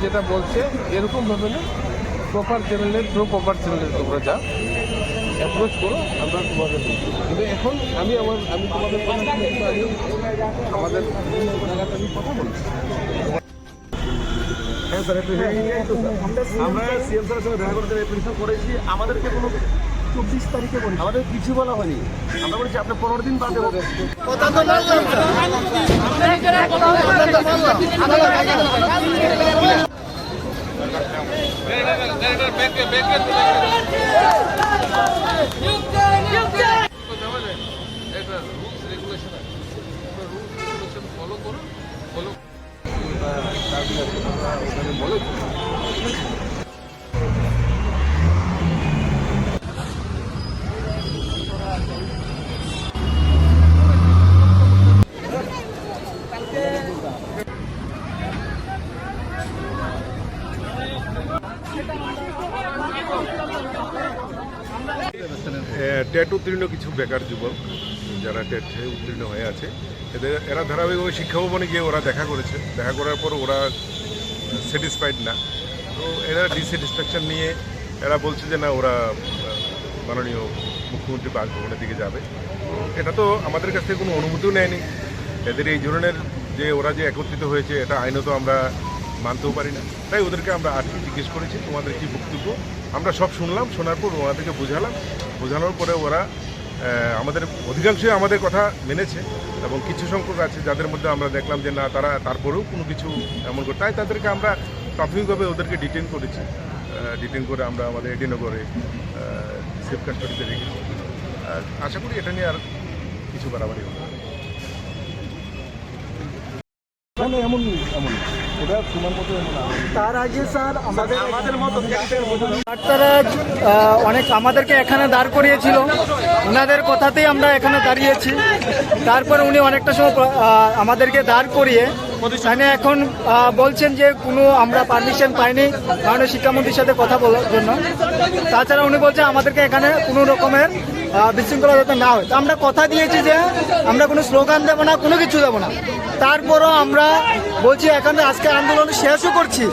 যেটা বলছে এরকম ভাবে না, প্রপার চ্যানেলের তোমরা যা অ্যাপ্রোচ করো, আমরা তোমাদের কিন্তু এখন আমি তোমাদের কথা শুনে কিন্তু আমি আমাদের জায়গাতে আমি কথা বলছি। হ্যাঁ স্যার, আমরা সিএম স্যারের সঙ্গে দেখা করতে অ্যাপ্লিকেশন করেছি। আমাদেরকে কোনো 24 তারিখে বলি, আমাদের কিছু বলা হয়নি। আমরা বলেছি আপনি 15 দিন বাদে হবে। কথা তো ফলো করো, ফলো টেট উত্তীর্ণ কিছু বেকার যুবক যারা টেট উত্তীর্ণ হয়ে আছে, এরা ধারাবাহিকভাবে শিক্ষা ভবনে গিয়ে ওরা দেখা করেছে। দেখা করার পর ওরা স্যাটিসফাইড না, তো এরা ডিস্যাটিসফ্যাকশন নিয়ে এরা বলছে যে না, ওরা মাননীয় মুখ্যমন্ত্রী বাসভবনের দিকে যাবে। তো এটা তো আমাদের কাছ থেকে কোনো অনুমতিও নেয়নি। এদের এই ধরনের যে ওরা যে একত্রিত হয়েছে, এটা আইনত আমরা মানতেও পারি না। তাই ওদেরকে আমরা আজকে জিজ্ঞেস করেছি তোমাদের কি বক্তব্য। আমরা সব শুনলাম, শোনার পর ওনাদেরকে বোঝানোর পরে ওরা আমাদের অধিকাংশই আমাদের কথা মেনেছে, এবং কিছু সংখ্যক আছে যাদের মধ্যে আমরা দেখলাম যে না, তারা তারপরেও কোনো কিছু এমন করে, তাই তাদেরকে আমরা প্রাথমিকভাবে ওদেরকে ডিটেন করেছি। ডিটেন করে আমরা আমাদের এডিনগরে সেফ কাস্টডিতে রেখেছি। আশা করি এটা নিয়ে আর কিছু বাড়াবাড়ি হবে। তার আগে স্যার আমাদের মতো ডাক্তাররা অনেক আমাদেরকে এখানে দাঁড় করিয়েছিল, ওনাদের কথাতেই আমরা এখানে দাঁড়িয়েছি। তারপরে উনি অনেকটা সময় আমাদেরকে দাঁড় করিয়ে এখানে এখন বলছেন যে কোনো আমরা পারমিশন পাইনি কারণ শিক্ষামন্ত্রীর সাথে কথা বলার জন্য। তাছাড়া উনি বলছেন আমাদেরকে এখানে কোনো রকমের বিশৃঙ্খলা যাতে না হয়। আমরা কথা দিয়েছি যে আমরা কোনো স্লোগান দেবো না, কোনো কিছু দেবো না। তারপরও আমরা বলছি এখানে আজকে আন্দোলন শেষও করছি,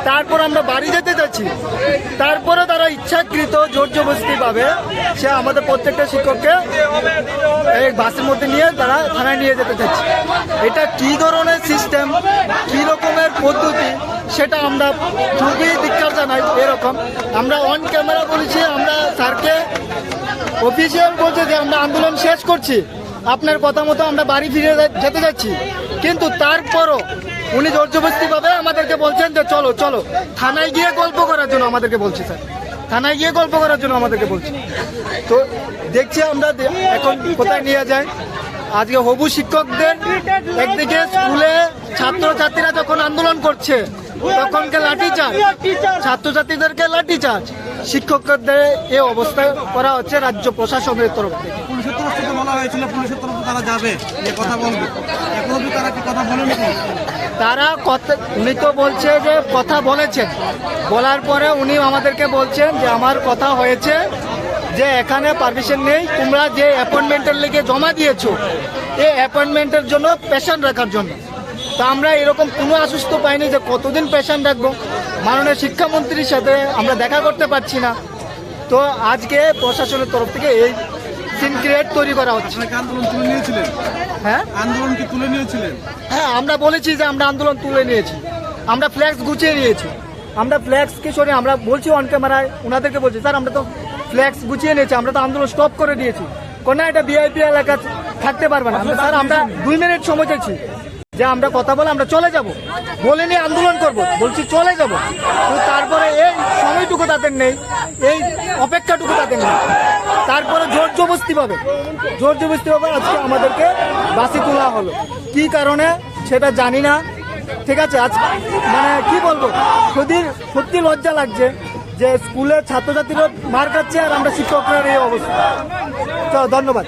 তারপর আমরা বাড়ি যেতে যাচ্ছি। তারপরে তারা ইচ্ছাকৃত জোর জবরদস্তি পাবে সে আমাদের প্রত্যেকটা শিক্ষককে এই বাসের মধ্যে নিয়ে তারা থানায় নিয়ে যেতে চাচ্ছে। এটা কি ধরনের সিস্টেম, কি রকমের পদ্ধতি, সেটা আমরা খুবই ধিক্কার জানাই। এরকম আমরা অন ক্যামেরা বলেছি, আমরা স্যারকে অফিসিয়াল বলছে যে আমরা আন্দোলন শেষ করছি, আপনার কথা মতো আমরা বাড়ি ফিরে যেতে যাচ্ছি। কিন্তু তারপরও উনি জোর জবরদস্তি ভাবে আমাদেরকে বলছেন যে চলো চলো থানায় গিয়ে গল্প করার জন্য আমাদেরকে বলছে। স্যার থানায় গিয়ে গল্প করার জন্য আমাদেরকে বলছে। তো দেখছি আমরা এখন কোথায় নিয়ে যায়। আজকে হবু শিক্ষকদের একদিকে স্কুলে ছাত্রছাত্রীরা যখন আন্দোলন করছে তখনকে লাঠিচার্জ, ছাত্রছাত্রীদেরকে লাঠিচার্জ, শিক্ষকদের এই অবস্থা করা হচ্ছে রাজ্য প্রশাসনের তরফ থেকে। পুলিশের তরফ থেকে বলা হয়েছিল পুলিশের তরফ থেকে তারা যাবে, কথা বলবে, এখনো কি তারা কি কথা বলেনি? তারা কথা, উনি তো বলছে যে কথা বলেছেন, বলার পরে উনি আমাদেরকে বলছেন যে আমার কথা হয়েছে যে এখানে পারমিশন নেই, তোমরা যে অ্যাপয়েন্টমেন্টের লেগে জমা দিয়েছো এই অ্যাপয়েন্টমেন্টের জন্য পেশেন্ট রাখার জন্য। তা আমরা এরকম কোনো আশ্বস্ত পাইনি যে কতদিন পেশেন্ট রাখবো। মাননীয় শিক্ষামন্ত্রীর সাথে আমরা দেখা করতে পারছি না। তো আজকে প্রশাসনের তরফ থেকে এই সিন ক্রিয়েট তৈরি করা হচ্ছে। আন্দোলন তুলে নিয়েছিলেন? হ্যাঁ, আন্দোলন কি তুলে নিয়েছিলেন? হ্যাঁ, আমরা বলেছি যে আমরা আন্দোলন তুলে নিয়েছি, আমরা ফ্ল্যাক্স গুছিয়ে নিয়েছি। আমরা ফ্ল্যাক্স কি সরে আমরা বলছি অন ক্যামেরায়, ওনাদেরকে বলছি স্যার আমরা তো ফ্ল্যাক্স গুছিয়ে নিয়েছি, আমরা তো আন্দোলন স্টপ করে দিয়েছি। কোন এটা ভিআইপি এলাকা থাকতে পারবে না। স্যার আমরা 2 মিনিট সময় চাইছি যে আমরা কথা বলে আমরা চলে যাব, বলে নিয়ে আন্দোলন করব, বলছি চলে যাব। তো তারপরে এই সময়টুকু তাদের নেই, এই অপেক্ষাটুকু তাদের নেই। তারপরে জোর জবরদস্তি পাবে আজকে আমাদেরকে বাসে তোলা হলো। কি কারণে সেটা জানি না। ঠিক আছে, আজ মানে কি বলবো, সত্যি লজ্জা লাগছে যে স্কুলের ছাত্রছাত্রীরা মার খাচ্ছে আর আমরা শিক্ষকরা এই অবস্থা। ধন্যবাদ।